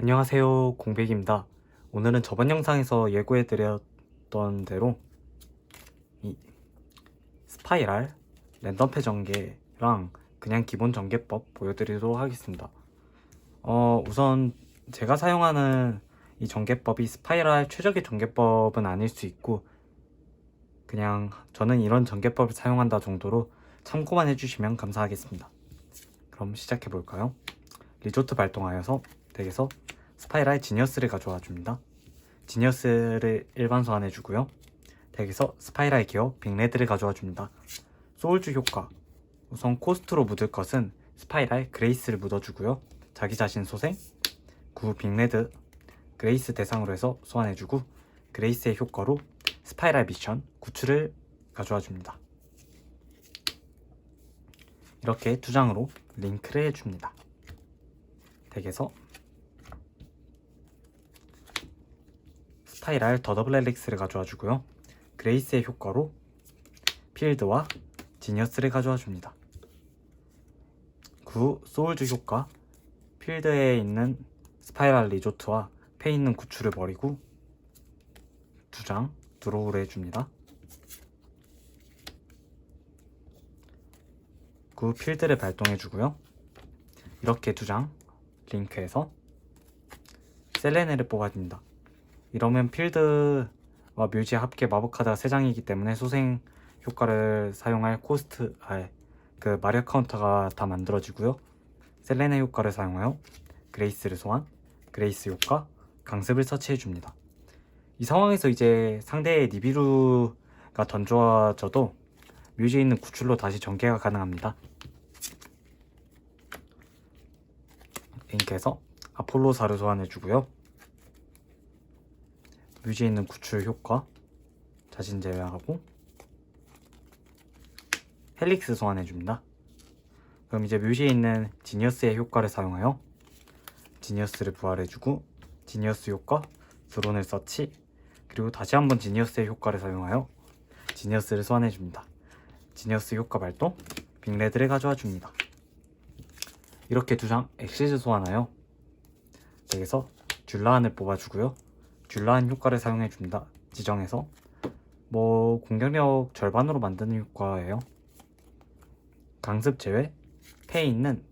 안녕하세요, 공백입니다. 오늘은 저번 영상에서 예고해드렸던 대로 이 스파이랄 랜덤패 전개랑 그냥 기본 전개법 보여드리도록 하겠습니다. 우선 제가 사용하는 이 전개법이 스파이랄 최적의 전개법은 아닐 수 있고, 그냥 저는 이런 전개법을 사용한다 정도로 참고만 해주시면 감사하겠습니다. 그럼 시작해볼까요? 리조트 발동하여서 덱에서 스파이랄 지니어스를 가져와 줍니다. 지니어스를 일반 소환해주고요. 덱에서 스파이랄 기어 빅레드를 가져와 줍니다. 소울주 효과, 우선 코스트로 묻을 것은 스파이랄 그레이스를 묻어주고요. 자기 자신 소생, 구 빅레드 그레이스 대상으로 해서 소환해주고, 그레이스의 효과로 스파이랄 미션 구출을 가져와 줍니다. 이렇게 두 장으로 링크를 해줍니다. 덱에서 스파이랄 더 더블 헬릭스를 가져와 주고요. 그레이스의 효과로 필드와 지니어스를 가져와 줍니다. 구 소울즈 효과, 필드에 있는 스파이랄 리조트와 패에 있는 구출을 버리고 두 장 드로우를 해줍니다. 구 필드를 발동해주고요. 이렇게 두 장 링크해서 셀레네를 뽑아줍니다. 이러면 필드와 뮤지 합계 마법 카드가 3장이기 때문에 소생 효과를 사용할 코스트, 그 마력 카운터가 다 만들어지고요. 셀레네 효과를 사용하여 그레이스를 소환, 그레이스 효과, 강습을 서치해줍니다. 이 상황에서 이제 상대의 니비루가 던져져도 뮤지에 있는 구출로 다시 전개가 가능합니다. 링크에서 아폴로사를 소환해주고요. 뮤지에 있는 구출 효과 자신 제외하고 헬릭스 소환해줍니다. 그럼 이제 뮤지에 있는 지니어스의 효과를 사용하여 지니어스를 부활해주고, 지니어스 효과 드론을 서치, 그리고 다시 한번 지니어스의 효과를 사용하여 지니어스를 소환해줍니다. 지니어스 효과 발동, 빅레드를 가져와 줍니다. 이렇게 두 장 엑시즈 소환하여 덱에서 듀라한을 뽑아주고요. 듀라한 효과를 사용해줍니다. 지정해서 공격력 절반으로 만드는 효과예요. 강습 제외, 패에 있는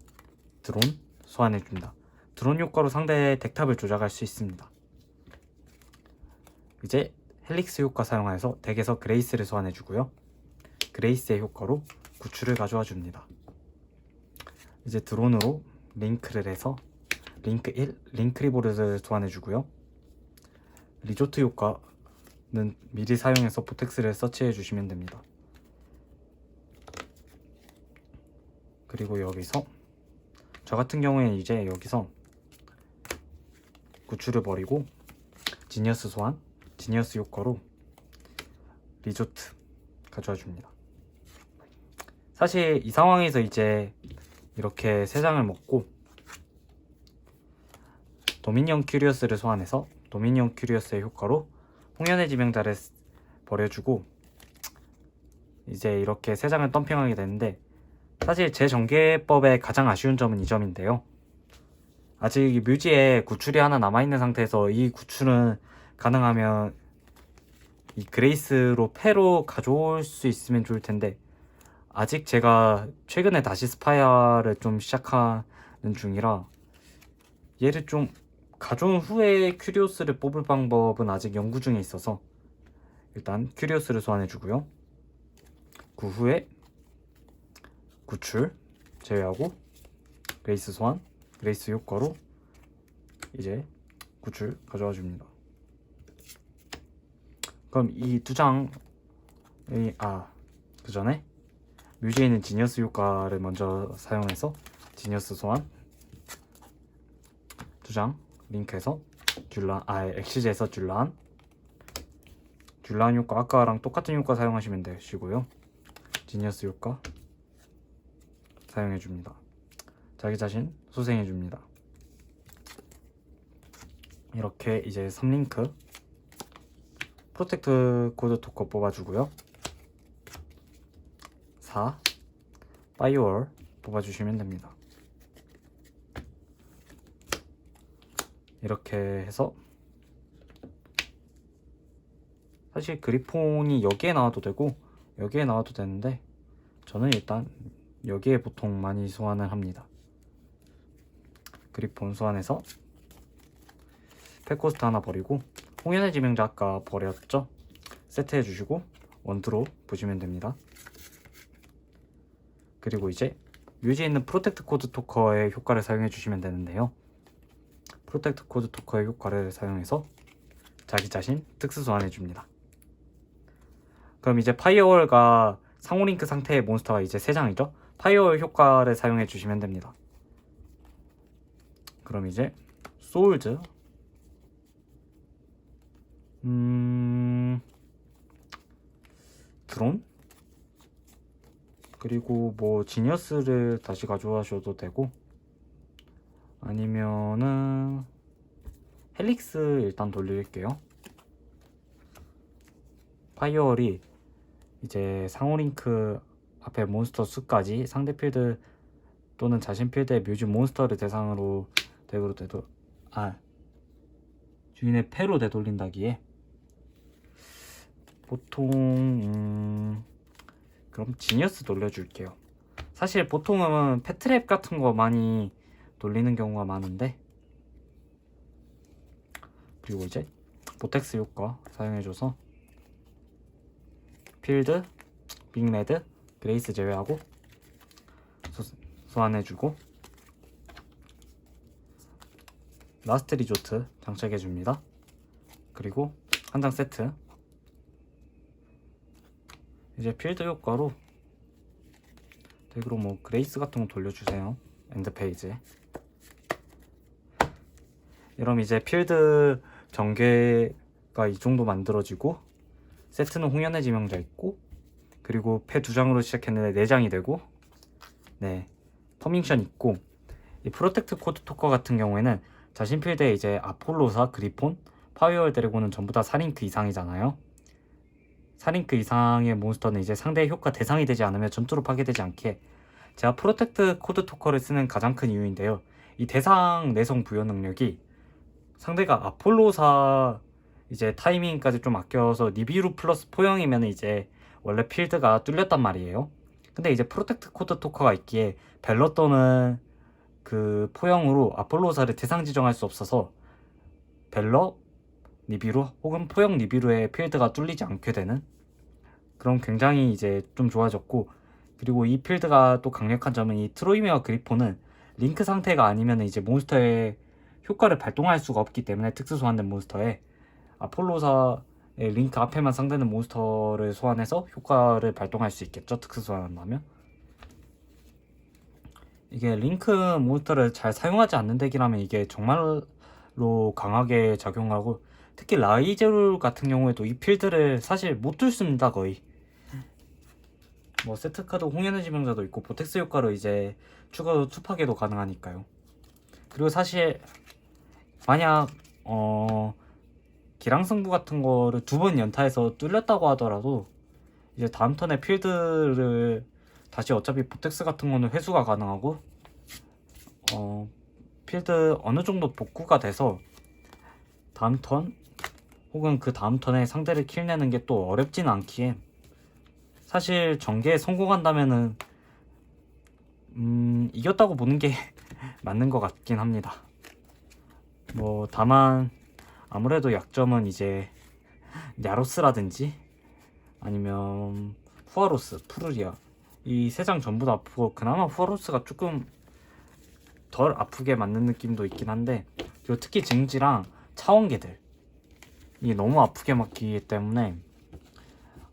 드론 소환해줍니다. 드론 효과로 상대의 덱탑을 조작할 수 있습니다. 이제 헬릭스 효과 사용하여서 덱에서 그레이스를 소환해주고요. 그레이스의 효과로 구출을 가져와 줍니다. 이제 드론으로 링크를 해서 링크 1, 링크리보르를 소환해주고요. 리조트 효과는 미리 사용해서 보텍스를 서치해주시면 됩니다. 그리고 여기서 저 같은 경우에는 이제 여기서 구출을 버리고 지니어스 소환, 지니어스 효과로 리조트 가져와 줍니다. 사실 이 상황에서 이제 이렇게 3장을 먹고 도미니언 큐리어스를 소환해서 도미니언 큐리어스의 효과로 홍련의 지명자를 버려주고 이제 이렇게 3장을 덤핑하게 되는데, 사실 제 전개법의 가장 아쉬운 점은 이 점인데요. 아직 뮤지에 구출이 하나 남아있는 상태에서 이 구출은 가능하면 이 그레이스로 패로 가져올 수 있으면 좋을 텐데, 아직 제가 최근에 다시 스파이어를 좀 시작하는 중이라 얘를 좀 가져온 후에 큐리오스를 뽑을 방법은 아직 연구 중에 있어서 일단 큐리오스를 소환해주고요. 그 후에 구출 제외하고 그레이스 소환, 그레이스 효과로 이제 구출 가져와 줍니다. 그럼 이 두 장이 그 전에 뮤지에 있는 지니어스 효과를 먼저 사용해서 지니어스 소환 두 장 링크해서 엑시즈에서 듀라한 효과 아까랑 똑같은 효과 사용하시면 되시고요. 지니어스 효과 사용해줍니다. 자기 자신 소생해줍니다. 이렇게 이제 3링크 프로텍트 코드 토커 뽑아주고요. 4 파이어월 뽑아주시면 됩니다. 이렇게 해서 사실 그리폰이 여기에 나와도 되고 여기에 나와도 되는데 저는 일단 여기에 보통 많이 소환을 합니다. 그리폰 소환해서 펫코스트 하나 버리고 홍연의 지명자 아까 버렸죠? 세트해 주시고 원드로 보시면 됩니다. 그리고 이제 뮤지에 있는 프로텍트 코드 토커의 효과를 사용해 주시면 되는데요. 프로텍트 코드 토커의 효과를 사용해서 자기 자신 특수 소환해 줍니다. 그럼 이제 파이어월과 상호링크 상태의 몬스터가 이제 3장이죠? 파이어월 효과를 사용해 주시면 됩니다. 그럼 이제 소울즈 드론 그리고 뭐 지니어스를 다시 가져가셔도 되고 아니면은 헬릭스 일단 돌릴게요. 파이어월이 이제 상호링크 앞에 몬스터 수까지 상대 필드 또는 자신 필드의 뮤즈 몬스터를 대상으로 덱으로 주인의 패로 되돌린다기에 보통 그럼 지니어스 돌려줄게요. 사실 보통은 패트랩 같은 거 많이 돌리는 경우가 많은데 그리고 이제 보텍스 효과 사용해줘서 필드, 빅레드, 그레이스 제외하고 소환해주고 라스트 리조트 장착해줍니다. 그리고 한 장 세트. 이제 필드 효과로 덱으로 뭐 그레이스 같은 거 돌려주세요. 엔드 페이지에. 이러면 이제 필드 전개가 이 정도 만들어지고 세트는 홍연의 지명자 있고 그리고 패 2장으로 시작했는데 4장이 되고 네 퍼밍션 있고 이 프로텍트 코드 토커 같은 경우에는 자신 필드에 이제 아폴로사, 그리폰, 파이어월 드래곤은 전부 다 4링크 이상이잖아요. 4링크 이상의 몬스터는 이제 상대의 효과 대상이 되지 않으면 전투로 파괴되지 않게 제가 프로텍트 코드 토커를 쓰는 가장 큰 이유인데요. 이 대상 내성 부여 능력이 상대가 아폴로사 이제 타이밍까지 좀 아껴서 니비루 플러스 포영이면 이제 원래 필드가 뚫렸단 말이에요. 근데 이제 프로텍트 코드 토커가 있기에 벨러 또는 그 포영으로 아폴로사를 대상 지정할 수 없어서 벨러, 니비루 혹은 포영 니비루의 필드가 뚫리지 않게 되는 그럼 굉장히 이제 좀 좋아졌고 그리고 이 필드가 또 강력한 점은 이 트로이메와 그리폰은 링크 상태가 아니면 이제 몬스터의 효과를 발동할 수가 없기 때문에 특수 소환된 몬스터에 아폴로사의 링크 앞에만 상대는 몬스터를 소환해서 효과를 발동할 수 있겠죠. 특수 소환한다면 이게 링크 몬스터를 잘 사용하지 않는 덱이라면 이게 정말로 강하게 작용하고 특히 라이제룰 같은 경우에도 이 필드를 사실 못 뚫습니다. 거의 뭐 세트카드 홍연의 지명자도 있고 보텍스 효과로 이제 추가 투파괴도 가능하니까요. 그리고 사실 만약 기량승부 같은 거를 2번 연타해서 뚫렸다고 하더라도 이제 다음 턴에 필드를 다시 어차피 보텍스 같은 거는 회수가 가능하고 필드 어느 정도 복구가 돼서 다음 턴 혹은 그 다음 턴에 상대를 킬내는 게 또 어렵진 않기에 사실 전개에 성공한다면은 이겼다고 보는 게 맞는 것 같긴 합니다. 뭐 다만 아무래도 약점은 이제 야로스라든지 아니면 후아로스, 푸르리아 이 3장 전부 다 아프고 그나마 후아로스가 조금 덜 아프게 맞는 느낌도 있긴 한데 그리고 특히 징지랑 차원계들 이게 너무 아프게 맞기 때문에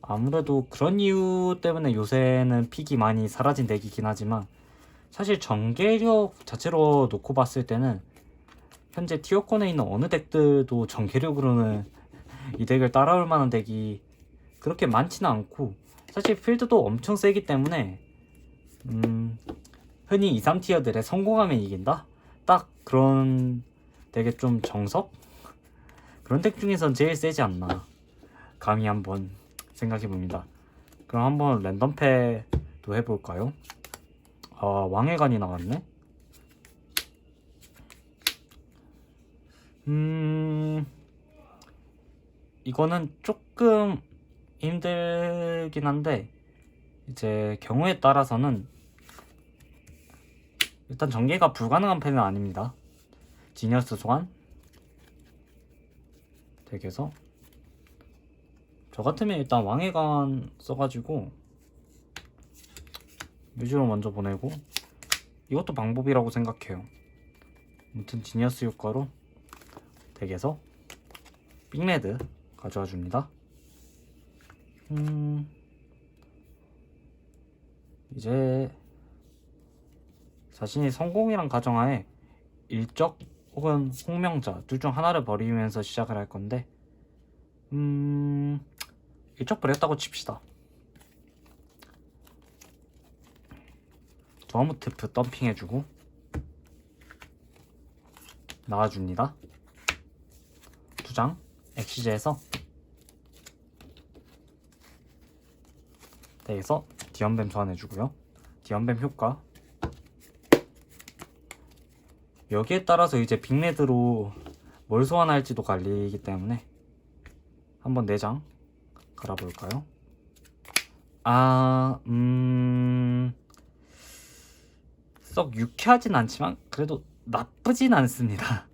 아무래도 그런 이유 때문에 요새는 픽이 많이 사라진 덱이긴 하지만 사실 전개력 자체로 놓고 봤을 때는 현재 티어권에 있는 어느 덱들도 전개력으로는 이 덱을 따라올 만한 덱이 그렇게 많지는 않고 사실 필드도 엄청 세기 때문에 흔히 2, 3티어들에 성공하면 이긴다? 딱 그런 덱의 좀 정석? 그런 덱 중에선 제일 세지 않나 감히 한번 생각해봅니다. 그럼 한번 랜덤패도 해볼까요? 왕의 간이 나왔네? 이거는 조금 힘들긴 한데 이제 경우에 따라서는 일단 전개가 불가능한 펜은 아닙니다. 지니어스 소환 덱에서 저 같으면 일단 왕의관 써가지고 뮤즈로 먼저 보내고, 이것도 방법이라고 생각해요. 아무튼 지니어스 효과로 덱에서 빅레드 가져와 줍니다. 이제 자신이 성공이란 가정하에 일적 혹은 홍명자 둘 중 하나를 버리면서 시작을 할 건데, 일적 버렸다고 칩시다. 두아무트프 덤핑해주고 나와줍니다. 2장 엑시즈에서 덱에서 디언뱀 소환해주고요. 디언뱀 효과, 여기에 따라서 이제 빅레드로 뭘 소환할지도 갈리기 때문에 한번 4장 갈아볼까요? 썩 유쾌하진 않지만 그래도 나쁘진 않습니다.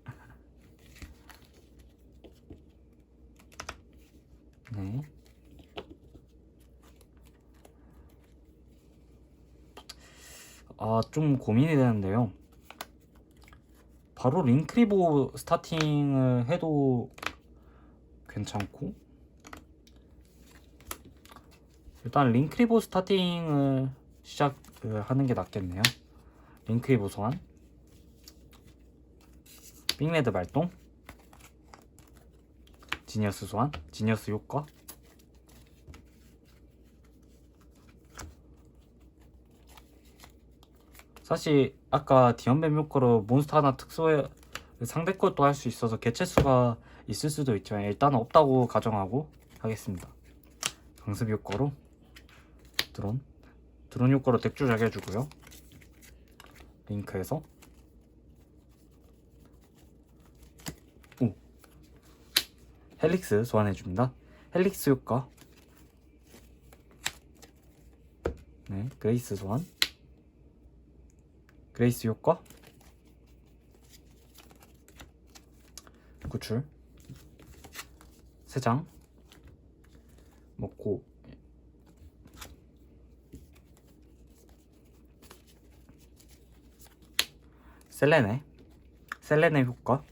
네. 좀 고민이 되는데요. 바로 링크리보 스타팅을 해도 괜찮고, 일단 링크리보 스타팅을 시작을 하는 게 낫겠네요. 링크리보 소환, 빅레드 발동, 지니어스 소환, 지니어스 효과, 사실 아까 디언뱀 효과로 몬스터 하나 특수에 상대 것도 할 수 있어서 개체수가 있을 수도 있지만 일단 없다고 가정하고 하겠습니다. 강습 효과로 드론 효과로 덱 조작해 주고요. 링크에서 헬릭스 소환해 줍니다. 헬릭스 효과, 네, 그레이스 소환, 그레이스 효과, 구출 3장 먹고, 셀레네 효과,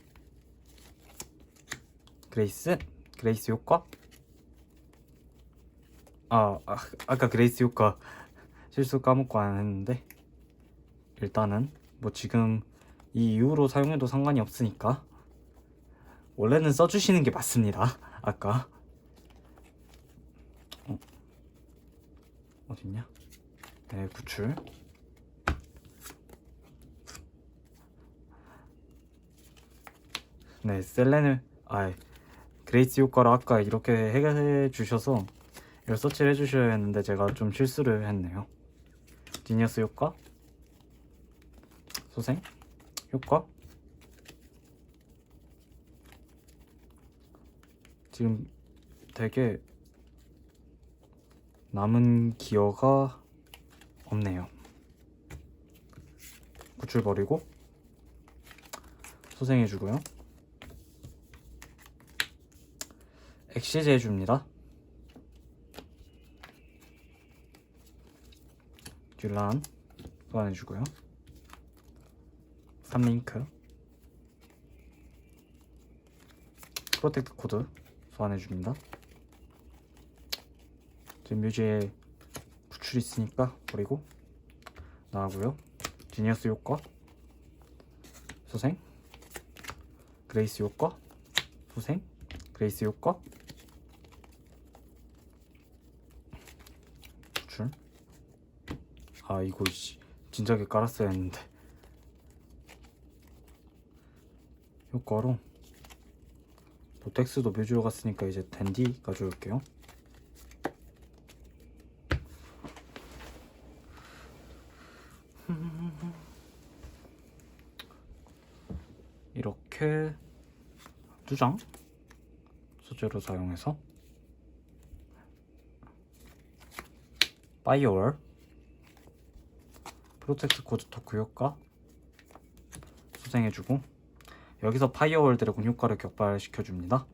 그레이스 효과, 아까 그레이스 효과 실수 까먹고 안 했는데, 일단은 뭐 지금 이 이후로 사용해도 상관이 없으니까 원래는 써주시는 게 맞습니다. 아까 어딨냐? 네, 구출. 네, 그레이스 효과로 아까 이렇게 해결해 주셔서 이걸 서치를 해주셔야 했는데 제가 좀 실수를 했네요. 지니어스 효과, 소생 효과, 지금 되게 남은 기어가 없네요. 구출 버리고 소생해주고요. 엑시즈 해줍니다. 듀란 소환해주고요. 3링크 프로텍트 코드 소환해줍니다. 지금 뮤즈에 구출 있으니까 버리고 나가고요. 지니어스 효과, 소생, 그레이스 효과, 소생, 그레이스 효과, 구출. 이거 진작에 깔았어야 했는데. 효과로 보텍스도 뮤즈로 갔으니까 이제 댄디 가져올게요. 이렇게 2장 소재로 사용해서 파이어월 프로텍트 코드 토크 효과 수정해주고, 여기서 파이어월 드래곤 효과를 격발시켜줍니다.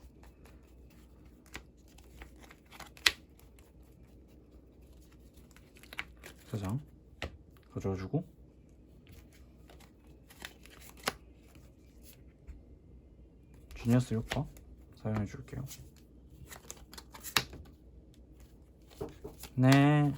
저장 가져와주고, 주니어스 효과 사용해줄게요. 네.